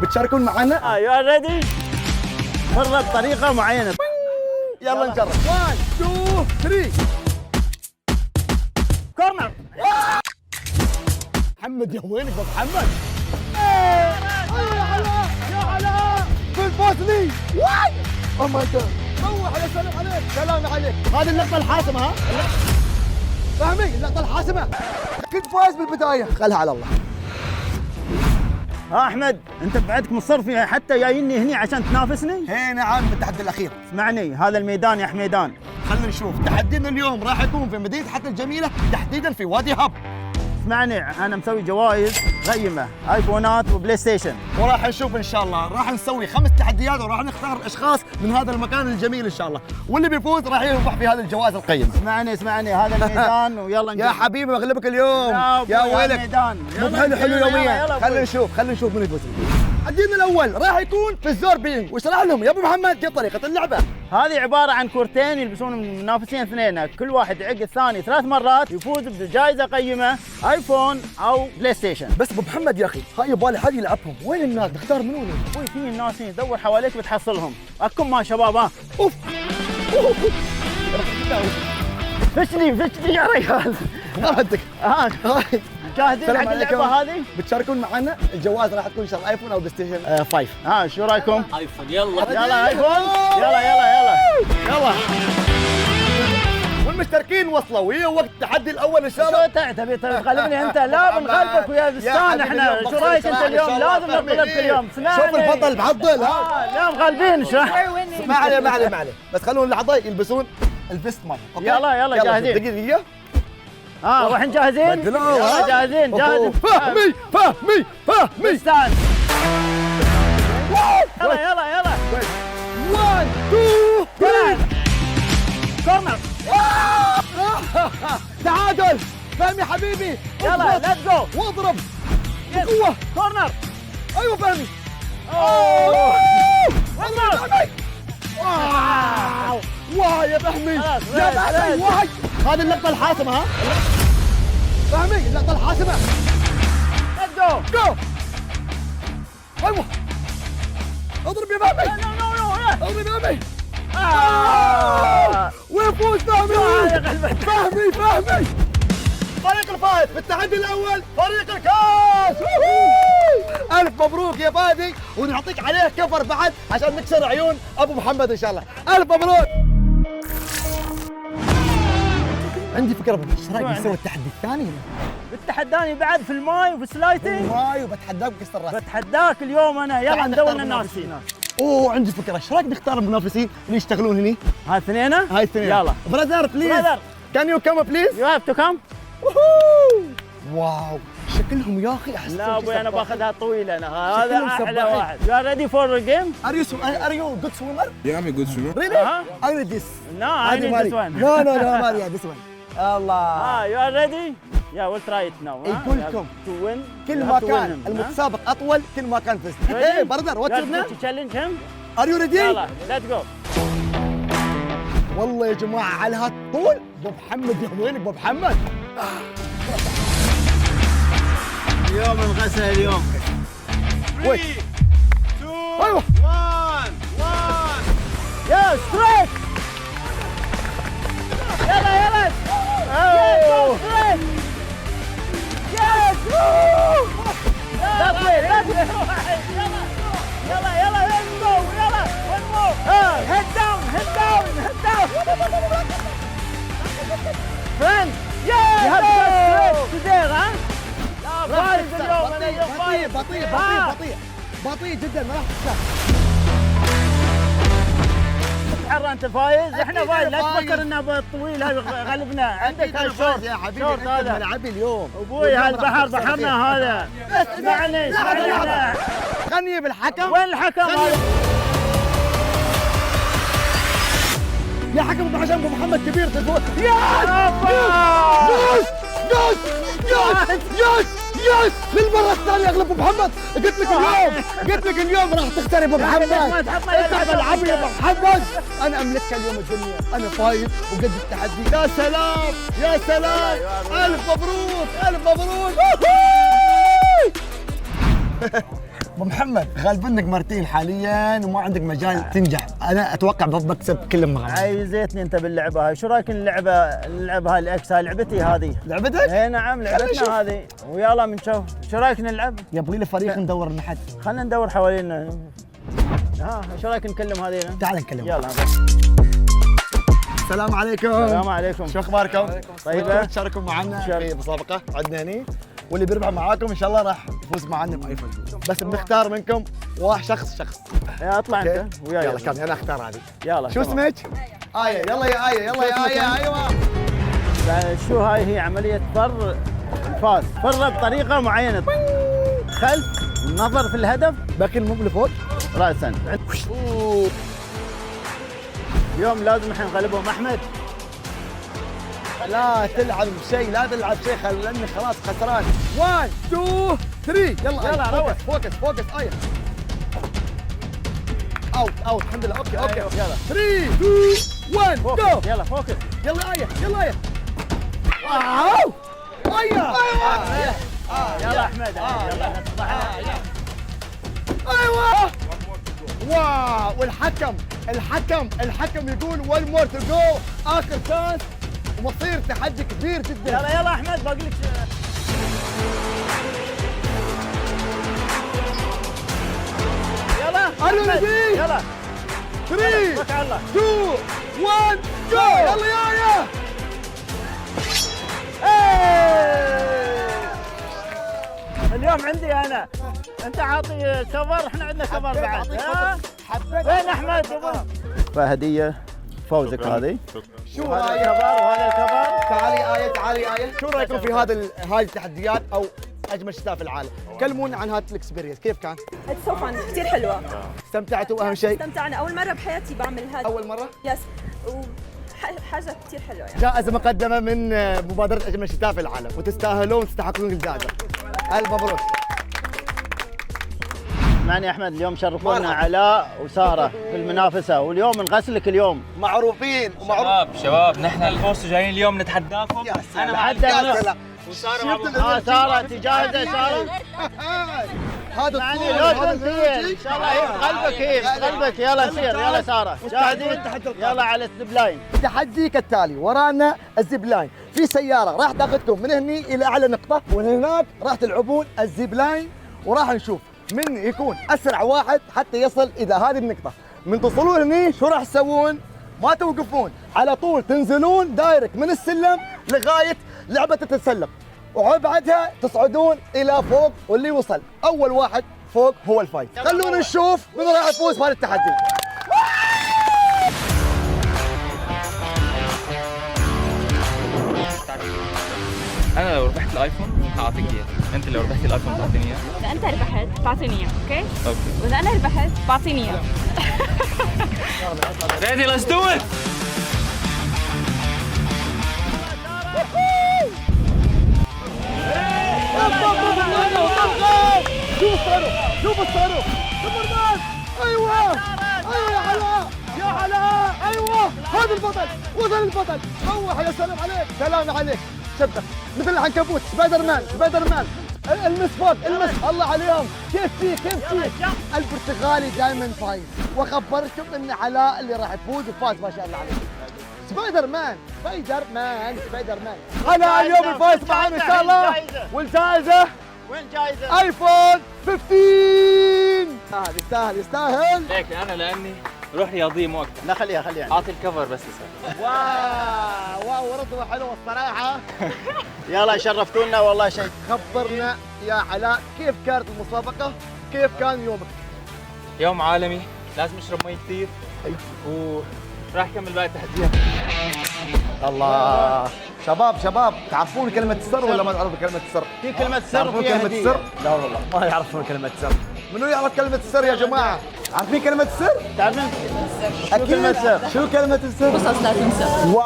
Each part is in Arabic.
بتشاركون معنا؟ يو ار ريدي؟ مرة بطريقة معينة. يلا نجرب. 1 2 3 كورنر. محمد يا وينك ابو محمد؟ يا علاء يا علاء في الفوز لي. واي او ماي جاد. روح يا سلام عليك. سلام عليك. هذه اللقطة الحاسمة ها؟ فهمي اللقطة الحاسمة. كنت فايز بالبداية. خلها على الله. احمد انت بعدك مصر فيها حتى جايني هني عشان تنافسني؟ اي نعم بالتحدي الاخير. اسمعني هذا الميدان يا حميدان. خلينا نشوف تحدينا اليوم راح يكون في مدينة حتى الجميلة تحديدا في وادي هب. اسمعني انا مسوي جوائز قيمة ايفونات وبلاي ستيشن. وراح نشوف ان شاء الله راح نسوي 5 تحديات وراح نختار اشخاص من هذا المكان الجميل ان شاء الله واللي بيفوز راح يربح في هذه الجوائز القيمة. اسمعني هذا الميدان ويلا يا حبيبي بغلبك اليوم. يا ويلك مو حلو يوميا. خلينا نشوف من يفوز. تحدينا الاول راح يكون في الزوربين واشرح لهم يا ابو محمد كيف طريقة اللعبة. هذه عبارة عن كورتين يلبسون المنافسين اثنين، كل واحد يعق الثاني 3 مرات يفوز بجائزة قيمة ايفون او بلاي ستيشن. بس ابو محمد يا اخي هاي يبالي حد يلعبهم. وين الناس نختار منو؟ اخوي في الناس دور حواليك بتحصلهم. اكم ما شباب ها. اوف فشني يا رجال. ما بدك. جاهزين حق اللعبة هذه؟ بتشاركون معنا الجوائز راح تكون ان شاء الله ايفون او بلاي ستيشن 5. شو رايكم؟ ايفون يلا ايفون يلا والمشتركين وصلوا وهي وقت التحدي الاول ان شاء الله. تبي تغلبني انت؟ لا بنغلبك ويا بستان احنا. شو رايك انت اليوم؟ لازم نغلبك اليوم. شوف البطل بعضل لا مغلبين. شو ما عليه بس خلونا اللحظه يلبسون الفيست مال. يلا جاهزين. دقيقه واحنا جاهزين؟ يلا جاهزين. فهمي بستان. يلا 1 2 3 كورنر. تعادل. فهمي حبيبي يلا ليتس جو واضرب بقوه. كورنر. ايوه فهمي. واو يا فهمي واي. هذه اللقطة الحاسمة ها؟ فهمي اللقطة الحاسمة. ليتس جو. ايوه اضرب يا فهمي. اضرب يا فهمي. ويفوز فهمي. فريق الفائز في التحدي الاول فريق الكاس. الف مبروك يا فادي ونعطيك عليه كفر بعد عشان نكسر عيون ابو محمد ان شاء الله. الف مبروك. عندي فكره ايش رايك نسوي التحدي الثاني؟ بتتحداني بعد في الماي وفي السلايتنج؟ الماي وبتحداك بكسر راسك. بتحداك اليوم انا. يلا ندور المنافسين. عندي فكره ايش رايك نختار المنافسين اللي يشتغلون هني؟ هاي اثنين. يلا براذر بليز. كان يو كم بليز؟ يو هاف تو كم. واو شكلهم يا اخي احس. لا ابوي انا باخذها طويله. انا هذا احلى واحد. يو ار ريدي فور ذا جيم؟ ار يو جود سويمر؟ Yeah, I'm a good swimmer. Really? I need this. No, I need this one. No, Maria, this one. الله. You are ready? Yeah, we'll try it now. كلكم to win. كل ما كان المتسابق اطول كل ما كان فزت. ايه برادر واتس يور نيم؟ challenge him. Are you ready? يلا let's go. والله يا جماعه على هالطول ابو محمد يا وينك ابو محمد؟ اليوم الغسل اليوم. 3 2 ايوه 1 يا ستريت. يلا ستريت. يس. That's it. يلا let's go. يلا one more. Head down. Friend. Yeah. You have to go straight to there, huh? لا فايز اليوم. انا اليوم فايز. بطيء جدا ما راح تخسر. تحرى انت فايز. احنا فايز. لا تفكر انه بالطويل هذا غلبنا. عندك هالشورت يا حبيبي. شورت هذا ملعبي اليوم ابوي. هالبحر بحرنا هذا. اسمعني. غني بالحكم. وين الحكم هذا؟ يا حكم ابو عشان ابو محمد كبير تفوت. يس للمره الثانيه اغلب ابو محمد. قلت لك اليوم راح تختار ابو محمد. انت ملعبي يا ابو محمد. انا املكك اليوم الدنيا. انا فايز وقد التحدي. يا سلام الف مبروك. ابو محمد محمد غالبينك مرتين حاليا وما عندك مجال تنجح، انا اتوقع بكسب كل معك. عايزتني انت باللعبه هاي، شو رايك اللعبه هاي الاكس، هاي لعبتي هذه. لعبتك؟ اي نعم خلينا نشوف. لعبتنا هذه، ويلا بنشوف شو رايك نلعب. يبغي لي فريق ندور لحد. خلينا ندور حوالينا. شو رايك نكلم هذينا؟ تعال نكلم. يلا. السلام عليكم. السلام عليكم. شو اخباركم؟ طيبة. تشاركوا معنا في مسابقه عندنا هني، واللي بيربح معاكم ان شاء الله راح يفوز معنا بايفون. بس بنختار منكم واحد شخص. اطلع أوكي. انت وياي. يلا كان انا اختار هذه. يلا. شو تمام. اسمك؟ آية. يلا يا آية، يلا يا آية. ايوه. شو هاي؟ هي عملية فر الفاس، فرة بطريقة معينة، خلف النظر في الهدف، باقي مو لفوق. رأسا. اليوم لازم احنا نغلبهم احمد. لا تلعب بشيء، لا تلعب شيء، لاني خلاص خسران. 1 2 3 يلا. يلا روح. فوكس آية. اوت الحمد لله. اوكي أيوه. يلا 3 2 1 فوكس. جو. يلا فوكس. يلا آية. واو آية. يلا احمد. يلا نصبح. ايوه. واو. والحكم يقول 1 مور تو جو، اخر شانس ومصير تحدي كبير جدا. يلا احمد باقي لك يلا أنا أحمد. نبي. يلا 3 توكل على الله. 2 1 جو. يلا يا آية. اليوم عندي انا، انت عاطي كفر، احنا عندنا كفر بعد. وين احمد؟ فهديه فوزك هذه. شو هذا هاي؟ الكفر وهذا الكفر. تعالي آية. شو رايكم في هاي التحديات او اجمل شتاء في العالم؟ كلمونا عن هذا الاكسبيرينس، كيف كان؟ اتس سو فن، كثير حلوة. استمتعتوا اهم شيء؟ استمتعنا، أول مرة بحياتي بعمل هذا. اول مرة؟ يس، وحاجة كثير حلوة يعني. جائزة مقدمة من مبادرة أجمل شتاء في العالم، وتستاهلون وتستحقون الجائزة. ألف مبروك. اسمعني احمد، اليوم شرفونا مرحبا. علاء وساره في المنافسه، واليوم نغسلك اليوم. معروفين شباب نحن الفوز جايين اليوم نتحداكم. انا حتى ساره انت جاهزه ساره؟ هذا يعني الطول، لو هذا تنتهي ان شاء الله هي بقلبك، هي بقلبك. يلا سير، يلا ساره جاهزين؟ يلا على الزب لاين. التحدي كالتالي، ورانا الزيب لاين، في سيارة راح تاخذكم من هني إلى أعلى نقطة، ومن هناك راح تلعبون الزيب لاين، وراح نشوف من يكون أسرع واحد حتى يصل إلى هذه النقطة. من تصلون هني شو راح تسوون؟ ما توقفون، على طول تنزلون دايركت من السلم لغاية لعبة التسلق، وبعدها تصعدون إلى فوق، واللي وصل أول واحد فوق هو الفايز. خلونا نشوف من راح يفوز بهذا التحدي. انا لو ربحت الايفون هعطيك اياه، انت لو ربحت الايفون تعطيني اياه. إذا أنت ربحت بعطيني إياه، أوكي؟ اوكي وإذا أنا ربحت بعطيني إياه. ريدي ليتس دو ات. شوف الصاروخ سوبرمان. ايوه يا علاء، يا علاء. ايوه هذا البطل، وصل البطل. روح يا سلام عليك. سلام عليك. شبك مثل العنكبوت. سبايدر مان. المس فوق، المس. الله عليهم. كيف فيه البرتغالي دائما فايز، واخبركم ان علاء اللي راح يفوز وفاز ما شاء الله عليه. سبايدر مان. علاء اليوم الفايز معنا ان شاء الله، والجائزة وين جايزه؟ ايفون 15. يستاهل. ليك لاني روح رياضيه مو اكثر. لا خليها يعني. اعطي الكفر بس اسال. واو رضوى حلوه الصراحه. يلا شرفتونا والله شيء. خبرنا يا علاء كيف كانت المسابقه، كيف كان يومك؟ يوم عالمي، لازم اشرب مي كثير وراح اكمل باقي التحديات. الله. شباب تعرفون كلمة السر ولا ما تعرفون كلمة السر؟ في كلمة سر تعرفون وفيها كلمة هدية. السر؟ لا والله ما يعرفون كلمة السر. منو يعرف كلمة السر يا جماعة؟ عارفين كلمة السر؟ تعرفين شو أكيد. كلمة سر؟ شو كلمة السر؟ قصص لا تنسى. واو.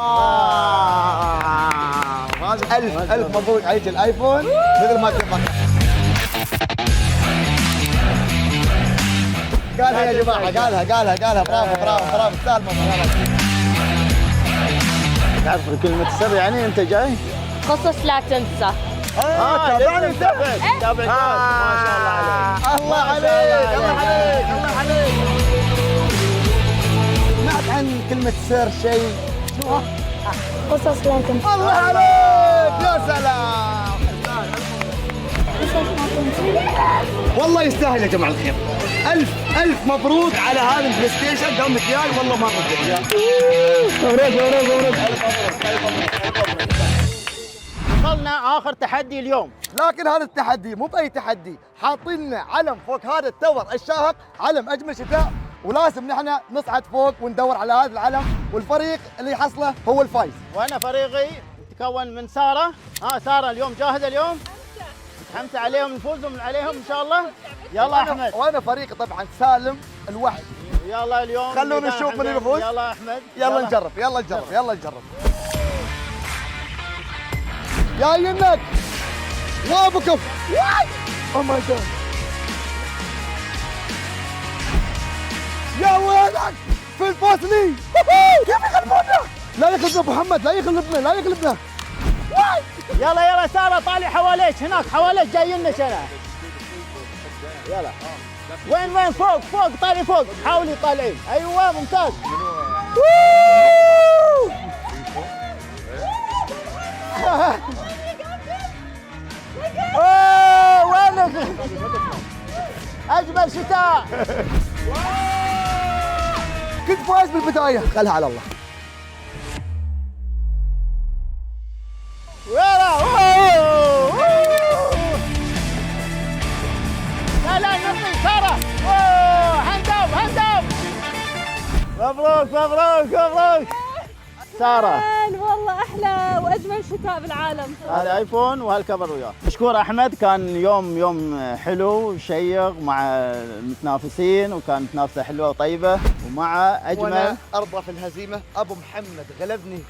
هذا ألف مبروك عليك الآيفون مثل ما تبغى. قالها يا جماعة، قالها. برافو تستاهل مبروك. تعرف كلمة السر يعني أنت جاي؟ قصص لا تنسى. تابعني تابع ما شاء الله عليك. الله عليك الله عليك الله عليك. سمعت عن كلمة سر شيء شنو؟ قصص لكن الله عليك يا سلام. والله يستاهل يا جماعة الخير. ألف مبروك على هذا البلاي ستيشن دوم مكيال والله مرة جميل. مبروك. وصلنا آخر تحدي اليوم. لكن هذا التحدي مو بأي تحدي، حاطين لنا علم فوق هذا التور الشاهق، علم أجمل شتاء، ولازم نحن نصعد فوق وندور على هذا العلم، والفريق اللي يحصله هو الفايز. وأنا فريقي يتكون من سارة. سارة اليوم جاهزة اليوم؟ متحمسة عليهم نفوزهم عليهم إن شاء الله؟ يلا أحمد. وأنا فريقي طبعا سالم الوحد. يلا اليوم خلونا نشوف من يفوز. يلا أحمد. يلا نجرب يلا نجرب يلا نجرب. جايينك وابكم. او ماي جاد يا ويلك في الفوزلي. كيف يغلبونا؟ لا يغلبنا محمد، لا يغلبنا لا يغلبنا. يلا سارة طالع حواليك هناك حواليك جايين شنا. يلا وين فوق طالع فوق حاولي طالعين. ايوه ممتاز. وينك؟ اجمل شتاء. كنت فايز بالبدايه، خلها على الله. لا نطي سارة. هاند مبروك سارة. والله احلى واجمل شتاء بالعالم. هذا ايفون وهالكفر وياه. مشكور احمد، كان يوم حلو وشيق مع المتنافسين، وكانت منافسه حلوه وطيبه، ومع اجمل ارضى في الهزيمه. ابو محمد غلبني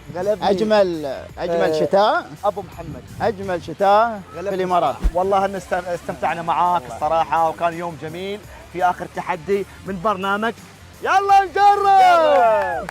اجمل شتاء. ابو محمد اجمل شتاء في الامارات. والله ان استمتعنا معاك الصراحه، وكان يوم جميل في اخر تحدي من برنامج يلا نجرب.